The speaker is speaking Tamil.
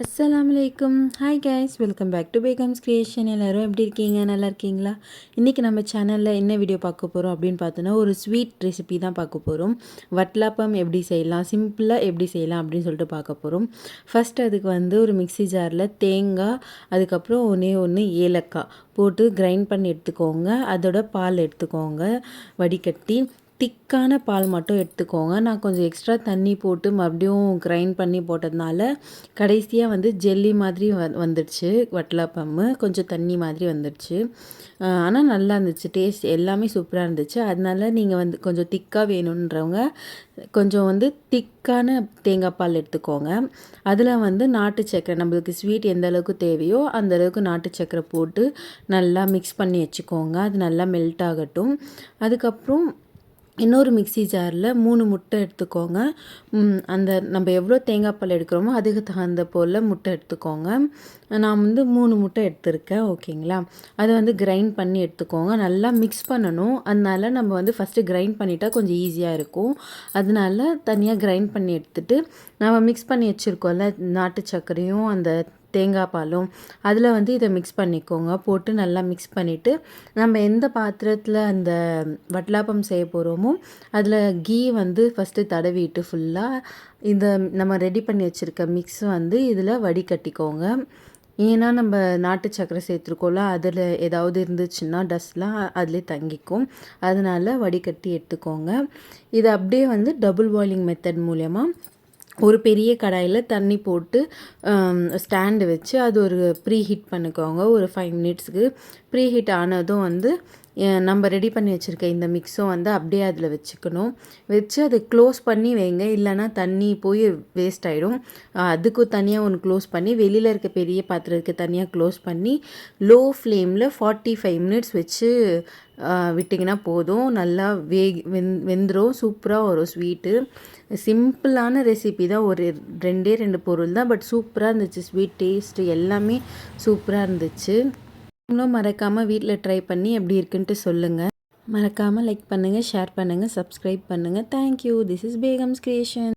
அஸ்ஸலாமலைக்கும். Hi guys, welcome back to Begums creation. எல்லோரும் எப்படி இருக்கீங்க? நல்லா இருக்கீங்களா? இன்றைக்கி நம்ம சேனலில் என்ன வீடியோ பார்க்க போகிறோம் அப்படின்னு பார்த்தோன்னா, ஒரு ஸ்வீட் ரெசிபி தான் பார்க்க போகிறோம். வட்டலாப்பம் எப்படி செய்யலாம், சிம்பிளாக எப்படி செய்யலாம் அப்படின்னு சொல்லிட்டு பார்க்க போகிறோம். ஃபஸ்ட் அதுக்கு ஒரு மிக்ஸி ஜாரில் தேங்காய், அதுக்கப்புறம் ஒன்று ஏலக்காய் போட்டு கிரைண்ட் பண்ணி எடுத்துக்கோங்க. அதோட பால் எடுத்துக்கோங்க வடிகட்டி. திக்கான பால் மட்டும் எடுத்துக்கோங்க. நான் கொஞ்சம் எக்ஸ்ட்ரா தண்ணி போட்டு மறுபடியும் கிரைண்ட் பண்ணி போட்டதுனால கடைசியாக ஜெல்லி மாதிரி வந்துடுச்சு. வட்டலாப்பம்மு கொஞ்சம் தண்ணி மாதிரி வந்துடுச்சு. ஆனால் நல்லா இருந்துச்சு. டேஸ்ட் எல்லாமே சூப்பராக இருந்துச்சு. அதனால நீங்கள் கொஞ்சம் திக்காக வேணுன்றவங்க கொஞ்சம் திக்கான தேங்காய் பால் எடுத்துக்கோங்க. அதில் நாட்டு சர்க்கரை, நம்மளுக்கு ஸ்வீட் எந்த அளவுக்கு தேவையோ அந்த அளவுக்கு நாட்டு சர்க்கரை போட்டு நல்லா மிக்ஸ் பண்ணி வச்சுக்கோங்க. அது நல்லா மெல்ட் ஆகட்டும். அதுக்கப்புறம் இன்னொரு மிக்ஸி ஜாரில் 3 முட்டை எடுத்துக்கோங்க. அந்த நம்ம எவ்வளோ தேங்காய் பால் எடுக்கிறோமோ அதுக்கு தகுந்த போல் முட்டை எடுத்துக்கோங்க. நான் 3 முட்டை எடுத்திருக்கேன். ஓகேங்களா? அதை கிரைண்ட் பண்ணி எடுத்துக்கோங்க. நல்லா மிக்ஸ் பண்ணணும். அதனால நம்ம ஃபஸ்ட்டு கிரைண்ட் பண்ணிட்டா கொஞ்சம் ஈஸியாக இருக்கும். அதனால தனியாக கிரைண்ட் பண்ணி எடுத்துகிட்டு நம்ம மிக்ஸ் பண்ணி வச்சுருக்கோம்ல நாட்டு சர்க்கரையும் அந்த தேங்காய் பாலும், அதில் இதை மிக்ஸ் பண்ணிக்கோங்க. போட்டு நல்லா மிக்ஸ் பண்ணிவிட்டு நம்ம எந்த பாத்திரத்தில் அந்த வட்டலாப்பம் செய்ய போகிறோமோ அதில் கீ ஃபஸ்ட்டு தடவிட்டு ஃபுல்லாக இந்த நம்ம ரெடி பண்ணி வச்சுருக்க மிக்ஸ் இதில் வடிகட்டிக்கோங்க. ஏன்னா நம்ம நாட்டு சர்க்கரை சேர்த்துருக்கோம்ல, அதில் ஏதாவது இருந்துச்சுன்னா டஸ்ட்லாம் அதிலே தங்கிக்கும். அதனால் வடிகட்டி எடுத்துக்கோங்க. இதை அப்படியே டபுள் பாயிலிங் மெத்தட் மூலயமா ஒரு பெரிய கடாயில் தண்ணி போட்டு ஸ்டாண்டு வச்சு அது ஒரு ப்ரீ ஹீட் பண்ணிக்கோங்க. ஒரு 5 மினிட்ஸுக்கு ப்ரீ ஹீட் ஆனதும் நம்ம ரெடி பண்ணி வச்சுருக்க இந்த மிக்ஸும் அப்படியே அதில் வச்சுக்கணும். வச்சு அதை க்ளோஸ் பண்ணி வைங்க. இல்லைன்னா தண்ணி போய் வேஸ்ட் ஆகிடும். அதுக்கும் தனியாக ஒன்று க்ளோஸ் பண்ணி வெளியில் இருக்க பெரிய பாத்திரத்துக்கு தனியாக க்ளோஸ் பண்ணி லோ ஃப்ளேமில் 45 மினிட்ஸ் வச்சு விட்டிங்கன்னா போதும். நல்லா வெந்துடும். சூப்பராக வரும் ஸ்வீட்டு. சிம்பிளான ரெசிபி தான். ஒரு 2 பொருள் தான், பட் சூப்பராக இருந்துச்சு. ஸ்வீட் டேஸ்ட்டு எல்லாமே சூப்பராக இருந்துச்சு. நீங்களும் மறக்காமல் வீட்டில் ட்ரை பண்ணி எப்படி இருக்குன்ட்டு சொல்லுங்கள். மறக்காமல் லைக் பண்ணுங்கள், ஷேர் பண்ணுங்கள், சப்ஸ்கிரைப் பண்ணுங்கள். Thank you. This is Begums creation.